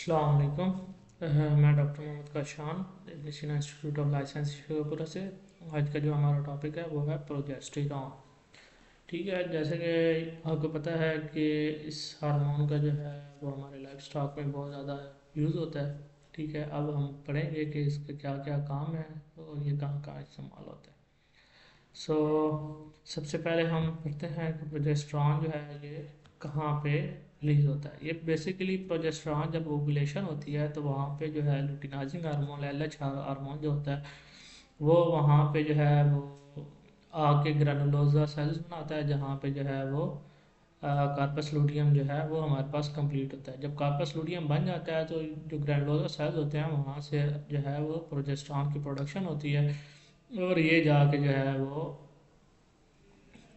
अस्सलाम वालेकुम। मैं doctor Mohammad Kashan, Indian Institute of licence Sheikhpura से। आज का जो हमारा टॉपिक है वो है प्रोजेस्टेरॉन। ठीक है, जैसे कि आपको पता है कि इस हार्मोन का जो है वो हमारे लाइफ स्टॉक में बहुत ज़्यादा यूज़ होता है। ठीक है, अब हम पढ़ेंगे कि इसके क्या क्या काम है और ये कहाँ कहाँ इस्तेमाल होता है। सो सबसे पहले हम पढ़ते हैं कि प्रोजेस्टेरॉन जो है ये कहाँ पे रिलीज होता है। ये बेसिकली प्रोजेस्टेरॉन जब ओवुलेशन होती है तो वहाँ पे जो है लुटिनाइजिंग हार्मोन LH हार्मोन जो होता है वो वहाँ पे जो है वो आके ग्रैनुलोसा सेल्स बनाता है, जहाँ पे जो है वो कार्पस लूटियम जो है वो हमारे पास कंप्लीट होता है। जब कार्पस लूटियम बन जाता है तो जो ग्रैनुलोसा सेल्स होते हैं वहाँ से जो है वो प्रोजेस्टेरॉन की प्रोडक्शन होती है और ये जाके जो है वो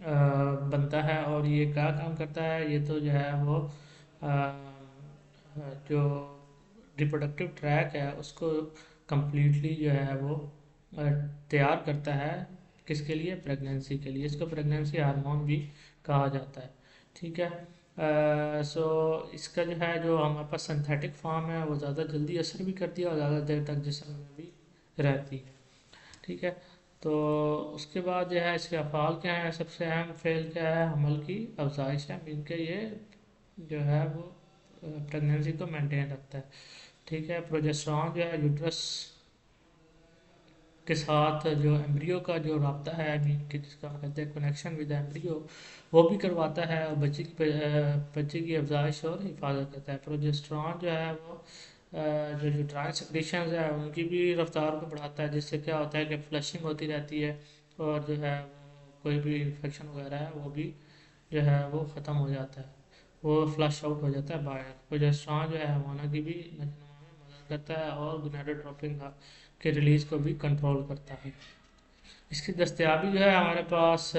बनता है। और ये क्या काम करता है, ये तो जो है वो जो रिप्रोडक्टिव ट्रैक है उसको कम्प्लीटली जो है वो तैयार करता है। किसके लिए? प्रेगनेंसी के लिए। इसको प्रेगनेंसी हार्मोन भी कहा जाता है। ठीक है। सो इसका जो है जो हमारे पास सिंथेटिक फॉर्म है वो ज़्यादा जल्दी असर भी करती है और ज़्यादा देर तक जिस्म में भी रहती है। ठीक है। तो उसके बाद जो है इसके अफ़ाल क्या है? सबसे अहम फ़ेल क्या है? हमल की अफजाइश है, इनके ये जो है वो प्रेगनेंसी को मेंटेन रखता है। ठीक है। प्रोजेस्टेरॉन जो है यूट्रस के साथ जो एम्ब्रियो का जो राब्ता है, आई मीन कि जिसका हम कहते हैं कनेक्शन विद एम्ब्रियो, वो भी करवाता है और बच्चे की अफजाइश और हिफाजत करता है। प्रोजेस्टेरॉन जो है वो जो यूट्राइन सेक्रेशंस है उनकी भी रफ्तार को बढ़ाता है, जिससे क्या होता है कि फ्लशिंग होती रहती है और जो है वो कोई भी इन्फेक्शन वगैरह है वो भी जो है वो ख़त्म हो जाता है, वो फ्लश आउट हो जाता है बाहर। प्रोजेस्टेरॉन जो है हमारा की भी नजरमा में मदद करता है और गोनाडोट्रोपिन के रिलीज़ को भी कंट्रोल करता है। इसकी दस्तयाबी जो है हमारे पास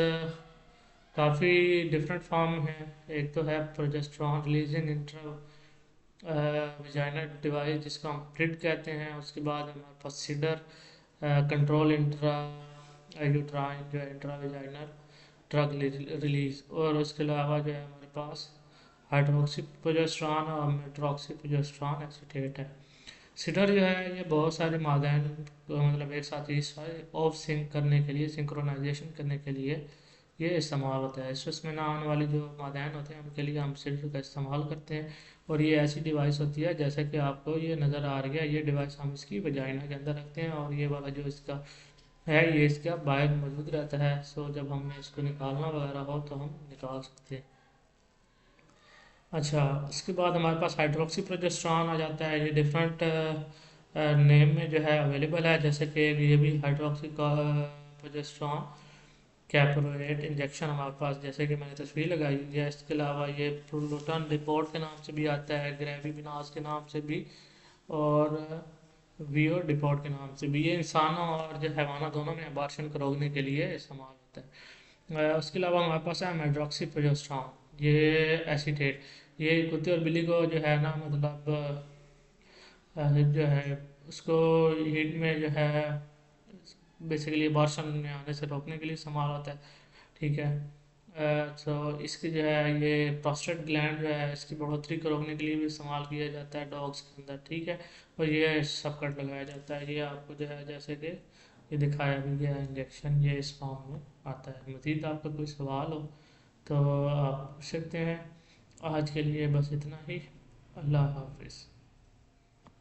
काफ़ी डिफरेंट फॉर्म है। एक तो है progesterone releasing intra vaginal device जिसको हम प्रिड कहते हैं। उसके बाद हमारे पास सीडर कंट्रोल इंट्रा यूट्राइन जो है इंट्रा विजाइनल ड्रग रिलीज। और उसके अलावा जो है हमारे पास हाइड्रोक्सी प्रोजेस्टेरॉन और मेट्रोक्सी प्रोजेस्टेरॉन एसीटेट है। सीडर जो है ये बहुत सारे मादैन को मतलब एक साथ ही ऑफ सिंक करने के लिए, सिंक्रोनाइजेशन करने के लिए ये इस्तेमाल होता है। स्ट्रेस में ना आने वाले जो मादैन होते हैं उनके लिए हम सीडर का इस्तेमाल करते हैं। और ये ऐसी डिवाइस होती है जैसा कि आपको ये नज़र आ रही है, ये डिवाइस हम इसकी वजाइना के अंदर रखते हैं और ये वाला जो इसका है ये इसका बाहर मौजूद रहता है। सो जब हमें इसको निकालना वगैरह हो तो हम निकाल सकते हैं। अच्छा, उसके बाद हमारे पास हाइड्रोक्सी प्रोजेस्टेरॉन आ जाता है। ये डिफरेंट नेम में जो है अवेलेबल है, जैसे कि ये भी हाइड्रोक्सी प्रोजेस्टेरॉन कैप्रोएट इंजेक्शन हमारे पास, जैसे कि मैंने तस्वीर लगाई हुई है। इसके अलावा ये प्रोलूटन रिपोर्ट के नाम से भी आता है, ग्रेविबिनास के नाम से भी, और वियो डिपोर्ट के नाम से भी। ये इंसानों और जो हैवाना दोनों में अबॉर्शन को रोकने के लिए इस्तेमाल होता है। उसके अलावा हमारे पास है मेड्रोक्सी प्रोजेस्टेरॉन, ये एसीटेट। ये कुत्ते और बिल्ली को जो है ना मतलब जो है उसको हीट में जो है बेसिकली अबॉर्शन में आने से रोकने के लिए इस्तेमाल होता है। ठीक है। तो इसकी जो है ये प्रोस्टेट ग्लैंड जो है इसकी बढ़ोतरी को रोकने के लिए भी इस्तेमाल किया जाता है डॉग्स के अंदर। ठीक है। और ये सबकट लगाया जाता है। ये आपको जो है जैसे कि ये दिखाया भी गया इंजेक्शन ये इस फॉर्म में आता है। मज़ीद आपका कोई सवाल हो तो आप पूछ सकते हैं। आज के लिए बस इतना ही। अल्लाह हाफिज़।